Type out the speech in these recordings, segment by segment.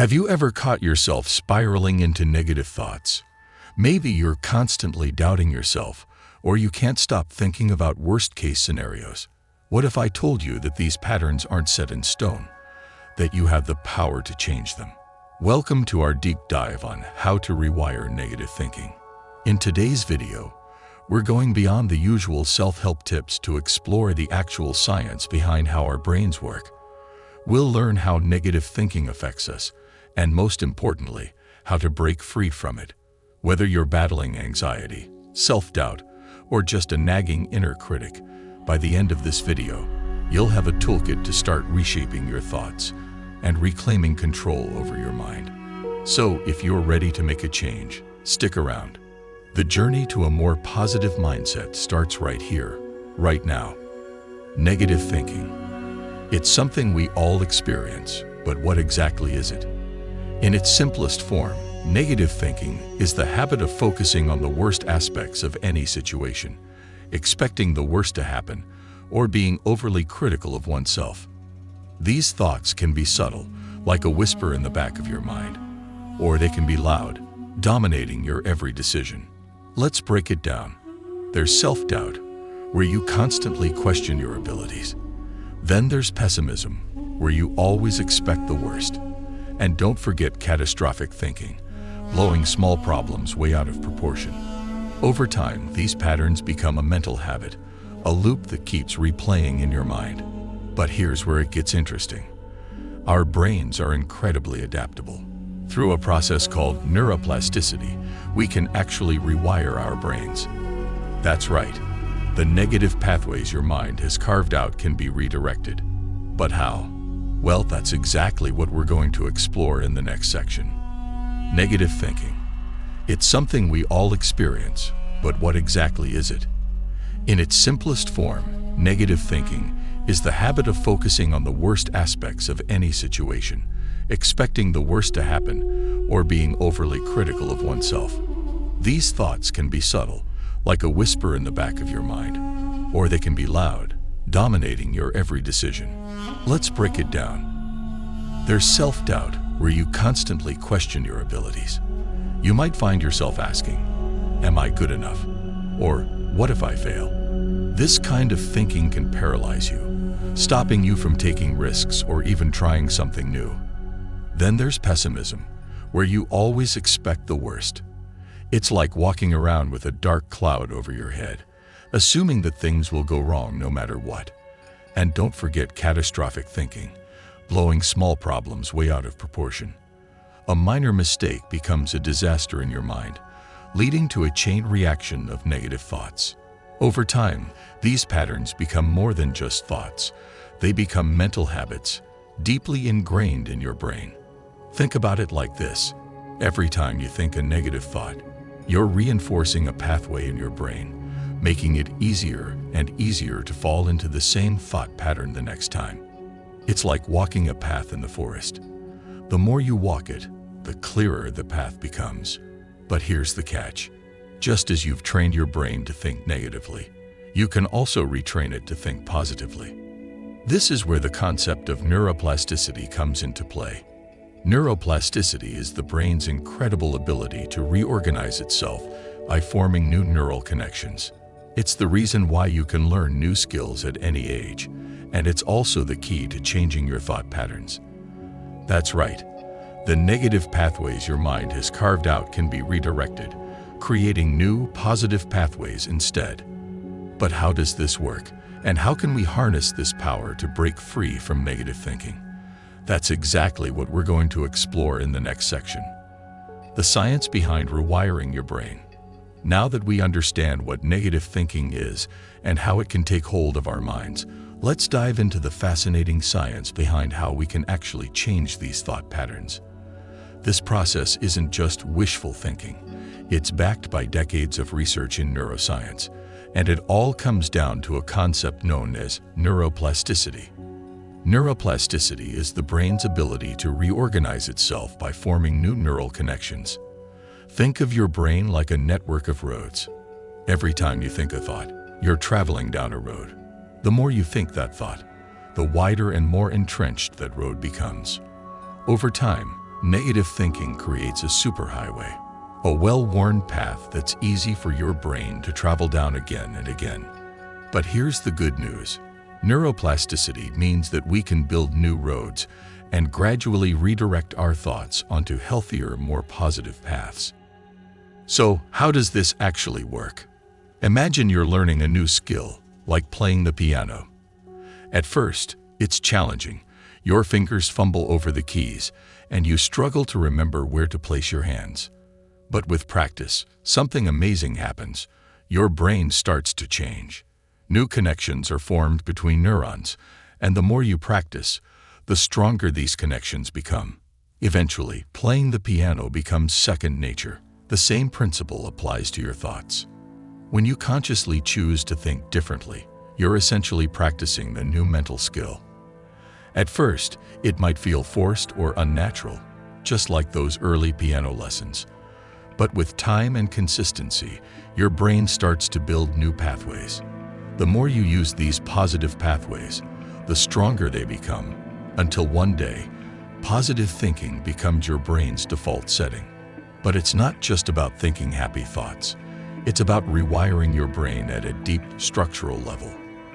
Have you ever caught yourself spiraling into negative thoughts? Maybe you're constantly doubting yourself, or you can't stop thinking about worst-case scenarios. What if I told you that these patterns aren't set in stone, that you have the power to change them? Welcome to our deep dive on how to rewire negative thinking. In today's video, we're going beyond the usual self-help tips to explore the actual science behind how our brains work. We'll learn how negative thinking affects us, and most importantly, how to break free from it. Whether you're battling anxiety, self-doubt, or just a nagging inner critic, by the end of this video, you'll have a toolkit to start reshaping your thoughts and reclaiming control over your mind. So, if you're ready to make a change, stick around. The journey to a more positive mindset starts right here, right now. Negative thinking. It's something we all experience, but what exactly is it? In its simplest form, negative thinking is the habit of focusing on the worst aspects of any situation, expecting the worst to happen, or being overly critical of oneself. These thoughts can be subtle, like a whisper in the back of your mind, or they can be loud, dominating your every decision. Let's break it down. There's self-doubt, where you constantly question your abilities. Then there's pessimism, where you always expect the worst. And don't forget catastrophic thinking, blowing small problems way out of proportion. Over time, these patterns become a mental habit, a loop that keeps replaying in your mind. But here's where it gets interesting. Our brains are incredibly adaptable. Through a process called neuroplasticity, we can actually rewire our brains. That's right. The negative pathways your mind has carved out can be redirected. But how? Well, that's exactly what we're going to explore in the next section. Negative thinking. It's something we all experience, but what exactly is it? In its simplest form, negative thinking is the habit of focusing on the worst aspects of any situation, expecting the worst to happen, or being overly critical of oneself. These thoughts can be subtle, like a whisper in the back of your mind, or they can be loud, dominating your every decision. Let's break it down. There's self-doubt, where you constantly question your abilities. You might find yourself asking, "Am I good enough?" Or, "What if I fail?" This kind of thinking can paralyze you, stopping you from taking risks or even trying something new. Then there's pessimism, where you always expect the worst. It's like walking around with a dark cloud over your head, assuming that things will go wrong no matter what. And don't forget catastrophic thinking, blowing small problems way out of proportion. A minor mistake becomes a disaster in your mind, leading to a chain reaction of negative thoughts. Over time, these patterns become more than just thoughts. They become mental habits, deeply ingrained in your brain. Think about it like this. Every time you think a negative thought, you're reinforcing a pathway in your brain, making it easier and easier to fall into the same thought pattern the next time. It's like walking a path in the forest. The more you walk it, the clearer the path becomes. But here's the catch. Just as you've trained your brain to think negatively, you can also retrain it to think positively. This is where the concept of neuroplasticity comes into play. Neuroplasticity is the brain's incredible ability to reorganize itself by forming new neural connections. It's the reason why you can learn new skills at any age, and it's also the key to changing your thought patterns. That's right. The negative pathways your mind has carved out can be redirected, creating new, positive pathways instead. But how does this work? And how can we harness this power to break free from negative thinking? That's exactly what we're going to explore in the next section. The science behind rewiring your brain. Now that we understand what negative thinking is and how it can take hold of our minds, let's dive into the fascinating science behind how we can actually change these thought patterns. This process isn't just wishful thinking. It's backed by decades of research in neuroscience, and it all comes down to a concept known as neuroplasticity. Neuroplasticity is the brain's ability to reorganize itself by forming new neural connections. Think of your brain like a network of roads. Every time you think a thought, you're traveling down a road. The more you think that thought, the wider and more entrenched that road becomes. Over time, Negative thinking creates a superhighway, a well-worn path that's easy for your brain to travel down again and again. But here's the good news. Neuroplasticity means that we can build new roads and gradually redirect our thoughts onto healthier, more positive paths. So, how does this actually work? Imagine you're learning a new skill, like playing the piano. At first, it's challenging. Your fingers fumble over the keys, and you struggle to remember where to place your hands. But with practice, something amazing happens. Your brain starts to change. New connections are formed between neurons, and the more you practice, the stronger these connections become. Eventually, playing the piano becomes second nature. The same principle applies to your thoughts. When you consciously choose to think differently, you're essentially practicing the new mental skill. At first, it might feel forced or unnatural, just like those early piano lessons. But with time and consistency, your brain starts to build new pathways. The more you use these positive pathways, the stronger they become, until one day, positive thinking becomes your brain's default setting. But it's not just about thinking happy thoughts. It's about rewiring your brain at a deep structural level.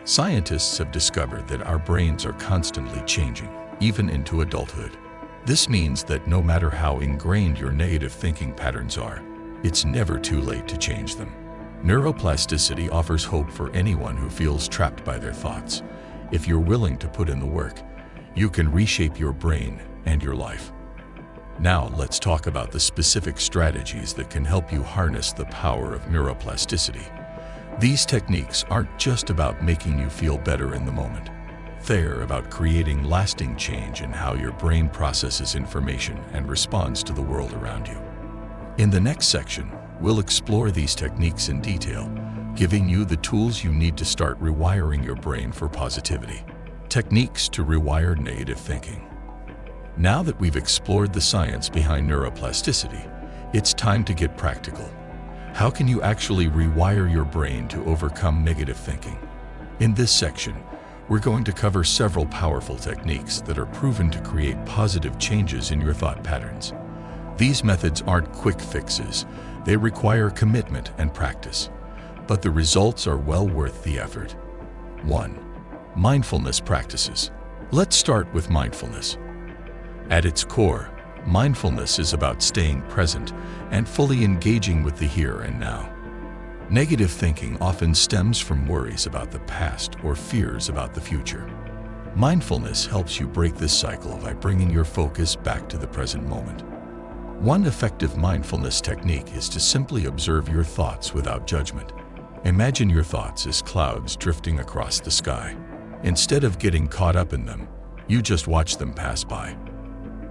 Scientists have discovered that our brains are constantly changing, even into adulthood. This means that no matter how ingrained your negative thinking patterns are, it's never too late to change them. Neuroplasticity offers hope for anyone who feels trapped by their thoughts. If you're willing to put in the work, you can reshape your brain and your life. Now let's talk about the specific strategies that can help you harness the power of neuroplasticity. These techniques aren't just about making you feel better in the moment. They're about creating lasting change in how your brain processes information and responds to the world around you. In the next section, we'll explore these techniques in detail, giving you the tools you need to start rewiring your brain for positivity. Techniques to rewire negative thinking. Now that we've explored the science behind neuroplasticity, it's time to get practical. How can you actually rewire your brain to overcome negative thinking? In this section, we're going to cover several powerful techniques that are proven to create positive changes in your thought patterns. These methods aren't quick fixes. They require commitment and practice, but the results are well worth the effort. 1. Mindfulness practices. Let's start with mindfulness. At its core, mindfulness is about staying present and fully engaging with the here and now. Negative thinking often stems from worries about the past or fears about the future. Mindfulness helps you break this cycle by bringing your focus back to the present moment. One effective mindfulness technique is to simply observe your thoughts without judgment. Imagine your thoughts as clouds drifting across the sky. Instead of getting caught up in them, you just watch them pass by.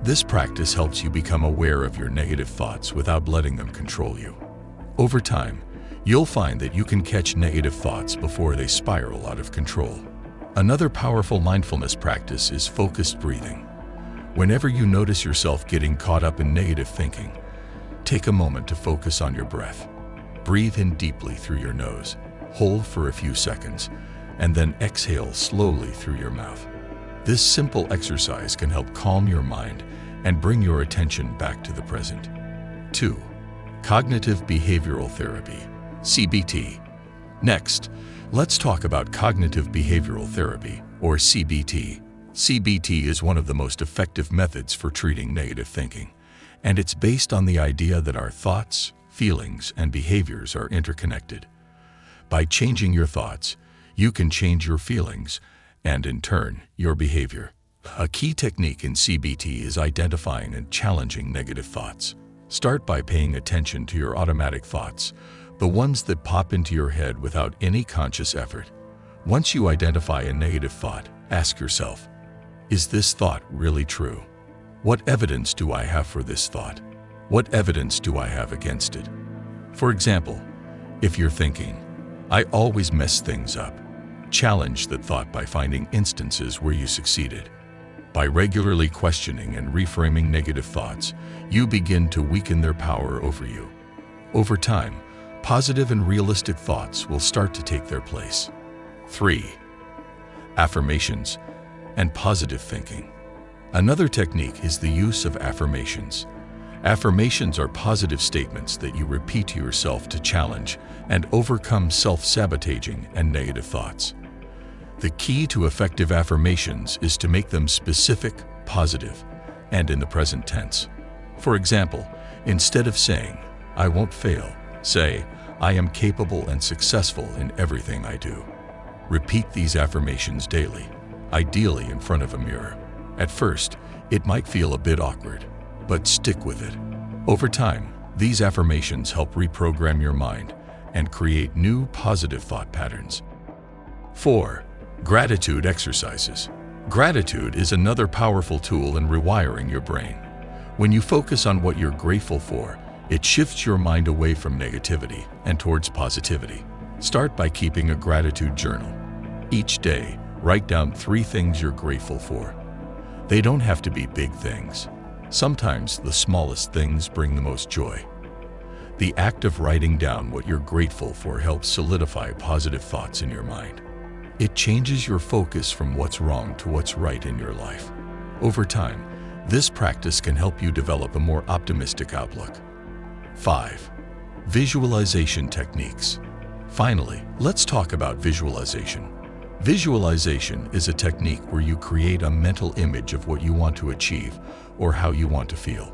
This practice helps you become aware of your negative thoughts without letting them control you. Over time, you'll find that you can catch negative thoughts before they spiral out of control. Another powerful mindfulness practice is focused breathing. Whenever you notice yourself getting caught up in negative thinking, take a moment to focus on your breath. Breathe in deeply through your nose, hold for a few seconds, and then exhale slowly through your mouth. This simple exercise can help calm your mind and bring your attention back to the present. 2. Cognitive behavioral therapy, CBT. Next, let's talk about cognitive behavioral therapy, or CBT. CBT is one of the most effective methods for treating negative thinking, and it's based on the idea that our thoughts, feelings, and behaviors are interconnected. By changing your thoughts, you can change your feelings, and in turn, your behavior. A key technique in CBT is identifying and challenging negative thoughts. Start by paying attention to your automatic thoughts, the ones that pop into your head without any conscious effort. Once you identify a negative thought, ask yourself, is this thought really true? What evidence do I have for this thought? What evidence do I have against it? For example, if you're thinking, I always mess things up, challenge that thought by finding instances where you succeeded. By regularly questioning and reframing negative thoughts, you begin to weaken their power over you. Over time, positive and realistic thoughts will start to take their place. 3. Affirmations and positive thinking. Another technique is the use of affirmations. Affirmations are positive statements that you repeat to yourself to challenge and overcome self-sabotaging and negative thoughts. The key to effective affirmations is to make them specific, positive, and in the present tense. For example, instead of saying, "I won't fail," say, "I am capable and successful in everything I do." Repeat these affirmations daily, ideally in front of a mirror. At first, it might feel a bit awkward, but stick with it. Over time, these affirmations help reprogram your mind and create new positive thought patterns. 4. Gratitude exercises. Gratitude is another powerful tool in rewiring your brain. When you focus on what you're grateful for, it shifts your mind away from negativity and towards positivity. Start by keeping a gratitude journal. Each day, write down 3 things you're grateful for. They don't have to be big things. Sometimes the smallest things bring the most joy. The act of writing down what you're grateful for helps solidify positive thoughts in your mind. It changes your focus from what's wrong to what's right in your life. Over time, this practice can help you develop a more optimistic outlook. 5. Visualization techniques. Finally, let's talk about visualization. Visualization is a technique where you create a mental image of what you want to achieve or how you want to feel.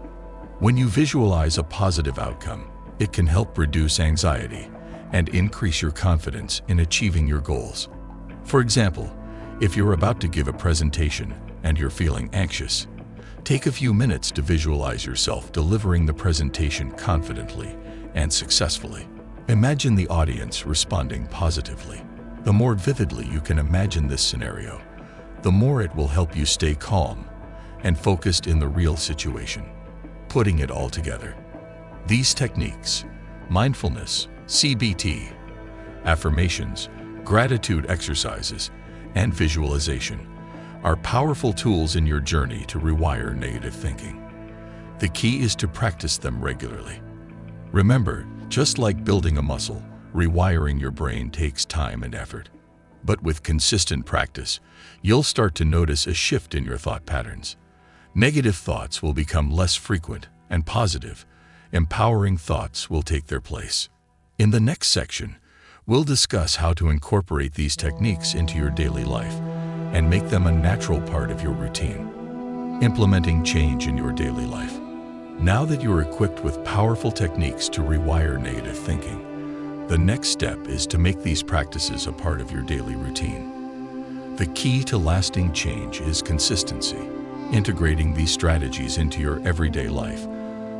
When you visualize a positive outcome, it can help reduce anxiety and increase your confidence in achieving your goals. For example, if you're about to give a presentation and you're feeling anxious, take a few minutes to visualize yourself delivering the presentation confidently and successfully. Imagine the audience responding positively. The more vividly you can imagine this scenario, the more it will help you stay calm and focused in the real situation. Putting it all together. These techniques, mindfulness, CBT, affirmations, gratitude exercises, and visualization, are powerful tools in your journey to rewire negative thinking. The key is to practice them regularly. Remember, just like building a muscle, rewiring your brain takes time and effort. But with consistent practice, you'll start to notice a shift in your thought patterns. Negative thoughts will become less frequent, and positive, empowering thoughts will take their place. In the next section, we'll discuss how to incorporate these techniques into your daily life and make them a natural part of your routine. Implementing change in your daily life. Now that you're equipped with powerful techniques to rewire negative thinking, the next step is to make these practices a part of your daily routine. The key to lasting change is consistency, integrating these strategies into your everyday life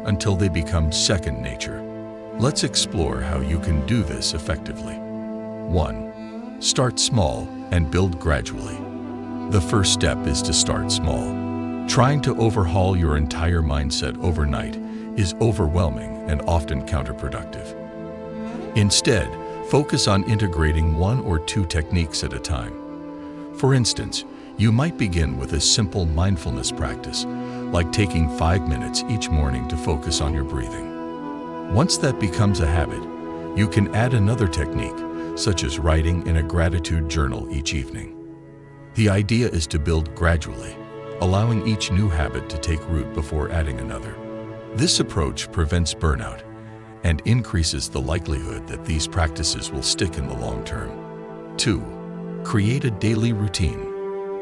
until they become second nature. Let's explore how you can do this effectively. 1. Start small and build gradually. The first step is to start small. Trying to overhaul your entire mindset overnight is overwhelming and often counterproductive. Instead, focus on integrating 1 or 2 techniques at a time. For instance, you might begin with a simple mindfulness practice, like taking 5 minutes each morning to focus on your breathing. Once that becomes a habit, you can add another technique, such as writing in a gratitude journal each evening. The idea is to build gradually, allowing each new habit to take root before adding another. This approach prevents burnout and increases the likelihood that these practices will stick in the long term. 2. Create a daily routine.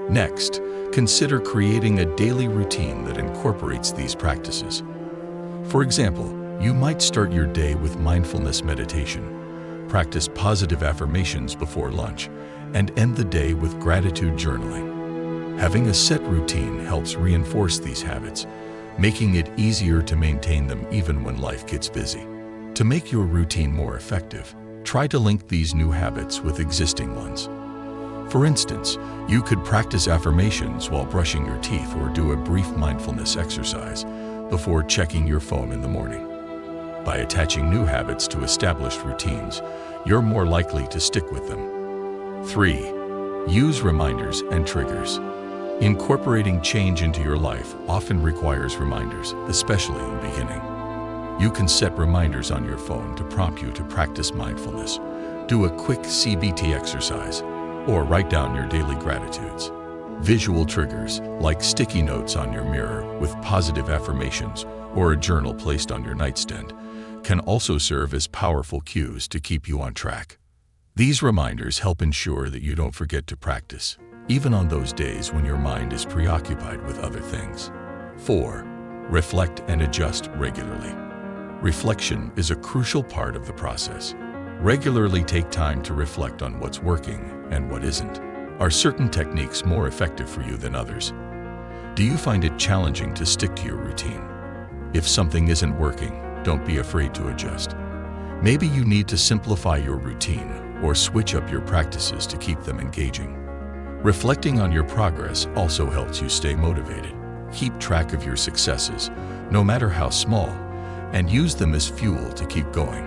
Next, consider creating a daily routine that incorporates these practices. For example, you might start your day with mindfulness meditation, practice positive affirmations before lunch, and end the day with gratitude journaling. Having a set routine helps reinforce these habits, making it easier to maintain them even when life gets busy. To make your routine more effective, try to link these new habits with existing ones. For instance, you could practice affirmations while brushing your teeth or do a brief mindfulness exercise before checking your phone in the morning. By attaching new habits to established routines, you're more likely to stick with them. 3. Use reminders and triggers. Incorporating change into your life often requires reminders, especially in the beginning. You can set reminders on your phone to prompt you to practice mindfulness, do a quick CBT exercise, or write down your daily gratitudes. Visual triggers, like sticky notes on your mirror with positive affirmations or a journal placed on your nightstand, can also serve as powerful cues to keep you on track. These reminders help ensure that you don't forget to practice, even on those days when your mind is preoccupied with other things. 4. Reflect and adjust regularly. Reflection is a crucial part of the process. Regularly take time to reflect on what's working and what isn't. Are certain techniques more effective for you than others? Do you find it challenging to stick to your routine? If something isn't working, don't be afraid to adjust. Maybe you need to simplify your routine or switch up your practices to keep them engaging. Reflecting on your progress also helps you stay motivated. Keep track of your successes, no matter how small, and use them as fuel to keep going.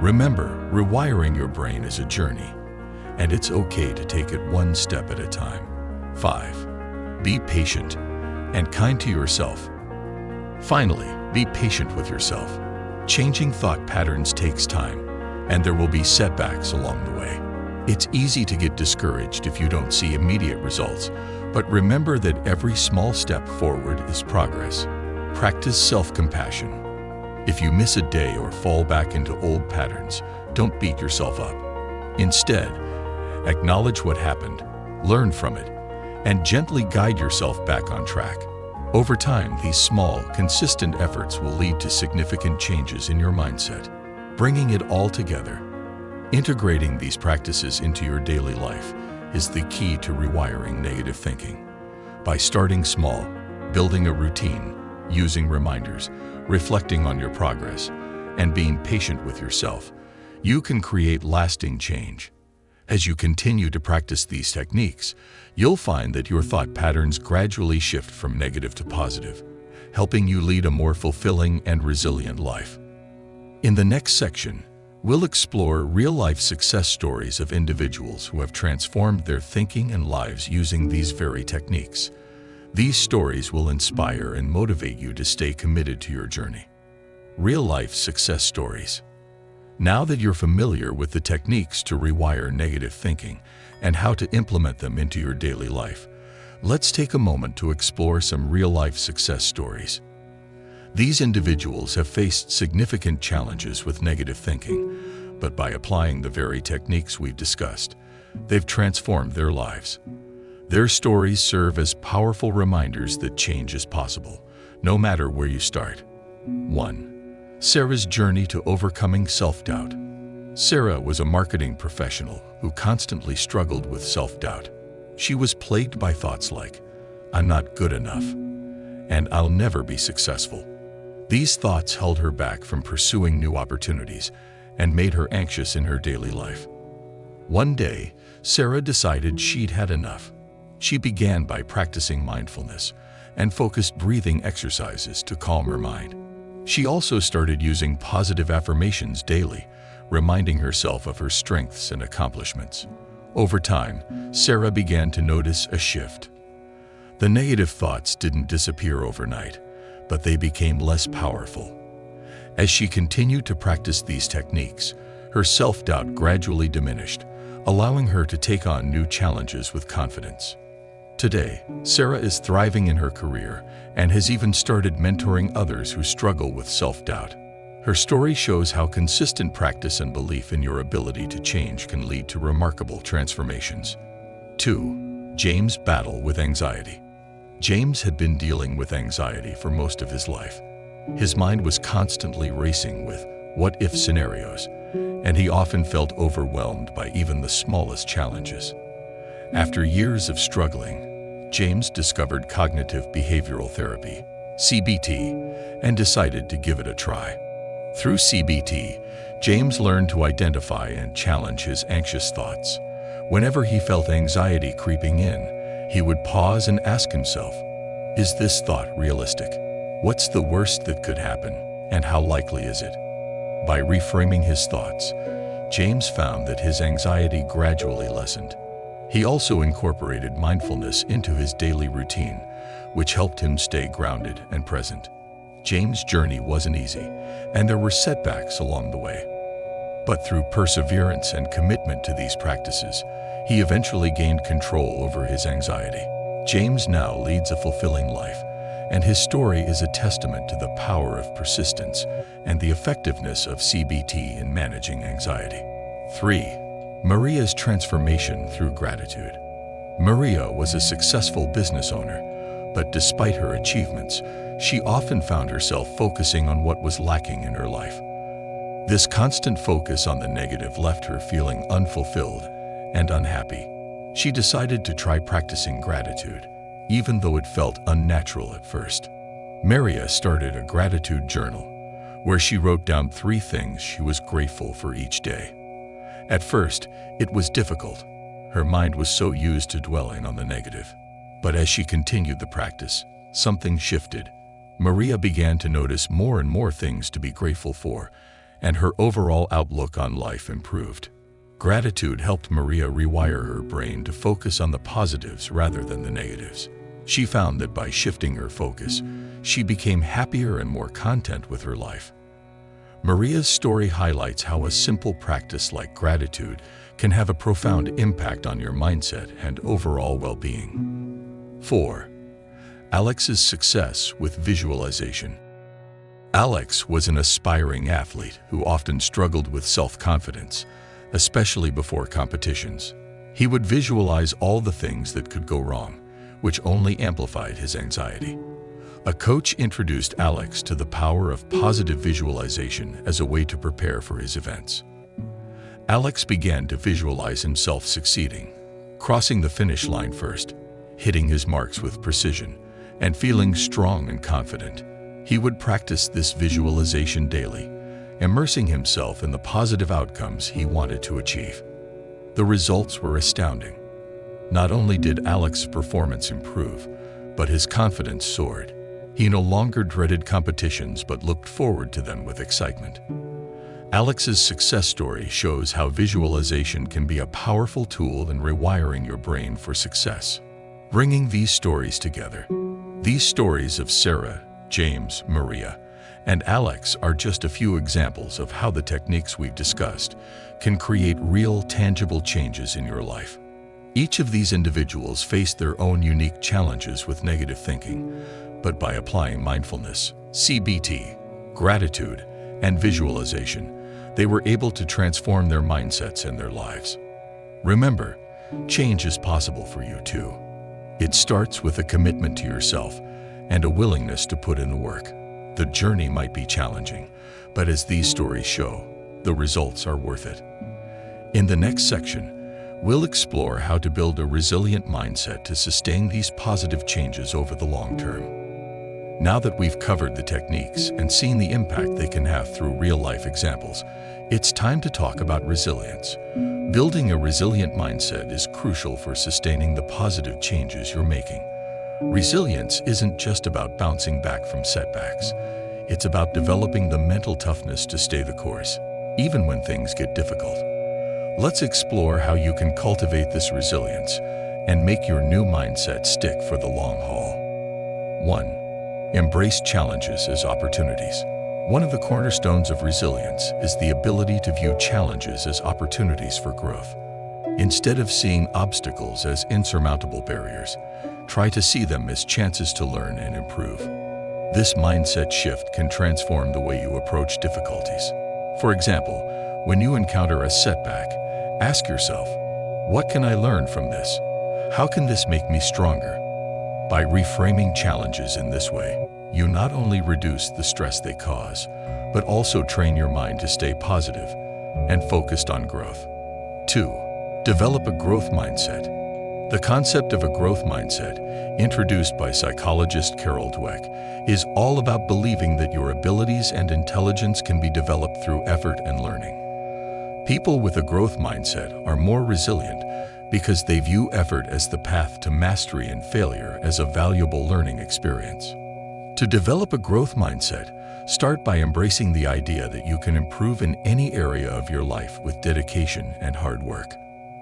Remember, rewiring your brain is a journey, and it's okay to take it one step at a time. 5. Be patient and kind to yourself. Finally, be patient with yourself. Changing thought patterns takes time, and there will be setbacks along the way. It's easy to get discouraged if you don't see immediate results, but remember that every small step forward is progress. Practice self-compassion. If you miss a day or fall back into old patterns, don't beat yourself up. Instead, acknowledge what happened, learn from it, and gently guide yourself back on track. Over time, these small, consistent efforts will lead to significant changes in your mindset. Bringing it all together, integrating these practices into your daily life is the key to rewiring negative thinking. By starting small, building a routine, using reminders, reflecting on your progress, and being patient with yourself, you can create lasting change. As you continue to practice these techniques, you'll find that your thought patterns gradually shift from negative to positive, helping you lead a more fulfilling and resilient life. In the next section, we'll explore real-life success stories of individuals who have transformed their thinking and lives using these very techniques. These stories will inspire and motivate you to stay committed to your journey. Real-life success stories. Now that you're familiar with the techniques to rewire negative thinking and how to implement them into your daily life, let's take a moment to explore some real-life success stories. These individuals have faced significant challenges with negative thinking, but by applying the very techniques we've discussed, they've transformed their lives. Their stories serve as powerful reminders that change is possible, no matter where you start. 1. Sarah's journey to overcoming self-doubt. Sarah was a marketing professional who constantly struggled with self-doubt. She was plagued by thoughts like, "I'm not good enough," and "I'll never be successful." These thoughts held her back from pursuing new opportunities and made her anxious in her daily life. One day, Sarah decided she'd had enough. She began by practicing mindfulness and focused breathing exercises to calm her mind. She also started using positive affirmations daily, reminding herself of her strengths and accomplishments. Over time, Sarah began to notice a shift. The negative thoughts didn't disappear overnight, but they became less powerful. As she continued to practice these techniques, her self-doubt gradually diminished, allowing her to take on new challenges with confidence. Today, Sarah is thriving in her career and has even started mentoring others who struggle with self-doubt. Her story shows how consistent practice and belief in your ability to change can lead to remarkable transformations. 2. James' battle with anxiety. James had been dealing with anxiety for most of his life. His mind was constantly racing with what-if scenarios, and he often felt overwhelmed by even the smallest challenges. After years of struggling, James discovered cognitive behavioral therapy, CBT, and decided to give it a try. Through CBT, James learned to identify and challenge his anxious thoughts. Whenever he felt anxiety creeping in, he would pause and ask himself, "Is this thought realistic? What's the worst that could happen, and how likely is it?" By reframing his thoughts, James found that his anxiety gradually lessened. He also incorporated mindfulness into his daily routine, which helped him stay grounded and present. James' journey wasn't easy, and there were setbacks along the way. But through perseverance and commitment to these practices, he eventually gained control over his anxiety. James now leads a fulfilling life, and his story is a testament to the power of persistence and the effectiveness of CBT in managing anxiety. 3. Maria's transformation through gratitude. Maria was a successful business owner, but despite her achievements, she often found herself focusing on what was lacking in her life. This constant focus on the negative left her feeling unfulfilled and unhappy. She decided to try practicing gratitude, even though it felt unnatural at first. Maria started a gratitude journal, where she wrote down 3 things she was grateful for each day. At first, it was difficult. Her mind was so used to dwelling on the negative. But as she continued the practice, something shifted. Maria began to notice more and more things to be grateful for, and her overall outlook on life improved. Gratitude helped Maria rewire her brain to focus on the positives rather than the negatives. She found that by shifting her focus, she became happier and more content with her life. Maria's story highlights how a simple practice like gratitude can have a profound impact on your mindset and overall well-being. 4. Alex's success with visualization. Alex was an aspiring athlete who often struggled with self-confidence, especially before competitions. He would visualize all the things that could go wrong, which only amplified his anxiety. A coach introduced Alex to the power of positive visualization as a way to prepare for his events. Alex began to visualize himself succeeding, crossing the finish line first, hitting his marks with precision, and feeling strong and confident. He would practice this visualization daily, immersing himself in the positive outcomes he wanted to achieve. The results were astounding. Not only did Alex's performance improve, but his confidence soared. He no longer dreaded competitions but looked forward to them with excitement. Alex's success story shows how visualization can be a powerful tool in rewiring your brain for success. Bringing these stories together. These stories of Sarah, James, Maria, and Alex are just a few examples of how the techniques we've discussed can create real, tangible changes in your life. Each of these individuals faced their own unique challenges with negative thinking, but by applying mindfulness, CBT, gratitude, and visualization, they were able to transform their mindsets and their lives. Remember, change is possible for you too. It starts with a commitment to yourself and a willingness to put in the work. The journey might be challenging, but as these stories show, the results are worth it. In the next section, we'll explore how to build a resilient mindset to sustain these positive changes over the long term. Now that we've covered the techniques and seen the impact they can have through real-life examples, it's time to talk about resilience. Building a resilient mindset is crucial for sustaining the positive changes you're making. Resilience isn't just about bouncing back from setbacks. It's about developing the mental toughness to stay the course, even when things get difficult. Let's explore how you can cultivate this resilience and make your new mindset stick for the long haul. 1. Embrace challenges as opportunities. One of the cornerstones of resilience is the ability to view challenges as opportunities for growth. Instead of seeing obstacles as insurmountable barriers, try to see them as chances to learn and improve. This mindset shift can transform the way you approach difficulties. For example, when you encounter a setback, ask yourself, what can I learn from this? How can this make me stronger? By reframing challenges in this way, you not only reduce the stress they cause, but also train your mind to stay positive and focused on growth. 2. Develop a growth mindset. The concept of a growth mindset, introduced by psychologist Carol Dweck, is all about believing that your abilities and intelligence can be developed through effort and learning. People with a growth mindset are more resilient because they view effort as the path to mastery and failure as a valuable learning experience. To develop a growth mindset, start by embracing the idea that you can improve in any area of your life with dedication and hard work.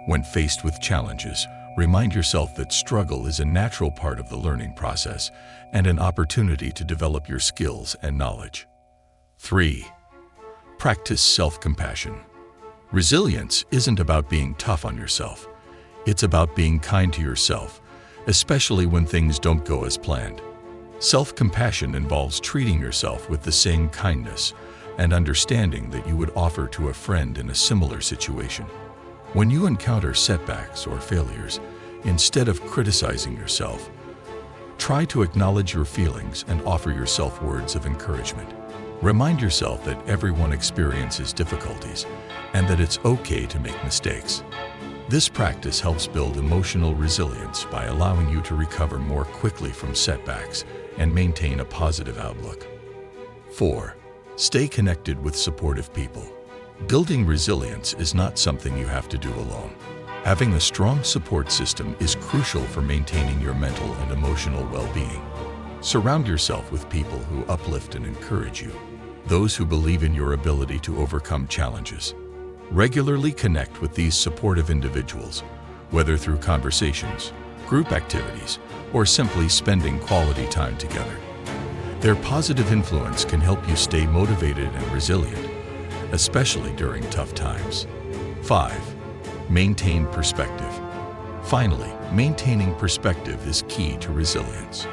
When faced with challenges, remind yourself that struggle is a natural part of the learning process and an opportunity to develop your skills and knowledge. 3. Practice self-compassion. Resilience isn't about being tough on yourself. It's about being kind to yourself, especially when things don't go as planned. Self-compassion involves treating yourself with the same kindness and understanding that you would offer to a friend in a similar situation. When you encounter setbacks or failures, instead of criticizing yourself, try to acknowledge your feelings and offer yourself words of encouragement. Remind yourself that everyone experiences difficulties and that it's okay to make mistakes. This practice helps build emotional resilience by allowing you to recover more quickly from setbacks and maintain a positive outlook. 4. Stay connected with supportive people. Building resilience is not something you have to do alone. Having a strong support system is crucial for maintaining your mental and emotional well-being. Surround yourself with people who uplift and encourage you, those who believe in your ability to overcome challenges. Regularly connect with these supportive individuals, whether through conversations, group activities, or simply spending quality time together. Their positive influence can help you stay motivated and resilient, especially during tough times. 5. Maintain perspective. Finally, maintaining perspective is key to resilience.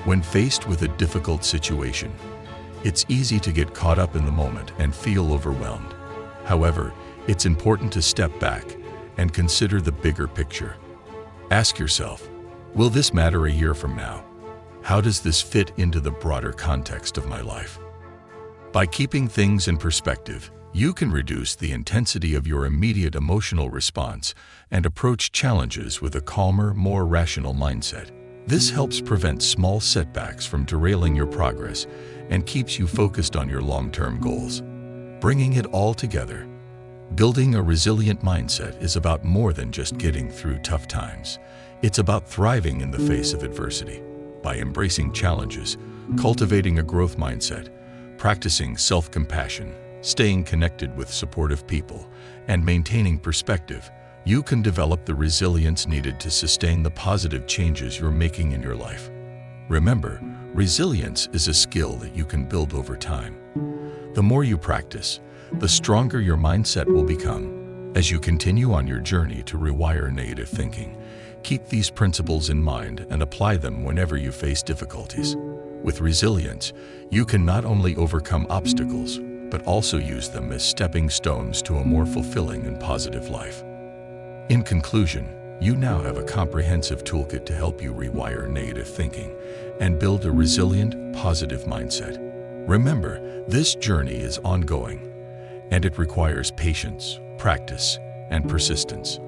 When faced with a difficult situation, it's easy to get caught up in the moment and feel overwhelmed. However, it's important to step back and consider the bigger picture. Ask yourself, will this matter a year from now? How does this fit into the broader context of my life? By keeping things in perspective, you can reduce the intensity of your immediate emotional response and approach challenges with a calmer, more rational mindset. This helps prevent small setbacks from derailing your progress and keeps you focused on your long-term goals. Bringing it all together, building a resilient mindset is about more than just getting through tough times. It's about thriving in the face of adversity. By embracing challenges, cultivating a growth mindset, practicing self-compassion, staying connected with supportive people, and maintaining perspective, you can develop the resilience needed to sustain the positive changes you're making in your life. Remember, resilience is a skill that you can build over time. The more you practice, the stronger your mindset will become. As you continue on your journey to rewire negative thinking, keep these principles in mind and apply them whenever you face difficulties. With resilience, you can not only overcome obstacles, but also use them as stepping stones to a more fulfilling and positive life. In conclusion, you now have a comprehensive toolkit to help you rewire negative thinking and build a resilient, positive mindset. Remember, this journey is ongoing, and it requires patience, practice, and persistence.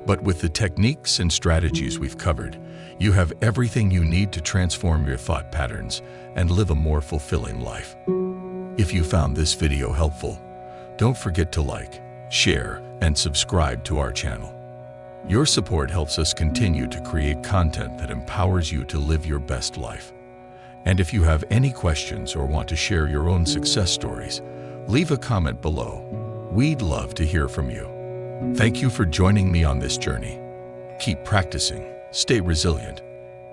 But with the techniques and strategies we've covered, you have everything you need to transform your thought patterns and live a more fulfilling life. If you found this video helpful, don't forget to like, share, and subscribe to our channel. Your support helps us continue to create content that empowers you to live your best life. And if you have any questions or want to share your own success stories, leave a comment below. We'd love to hear from you. Thank you for joining me on this journey. Keep practicing, stay resilient,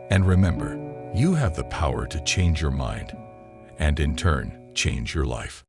and remember, you have the power to change your mind and in turn, change your life.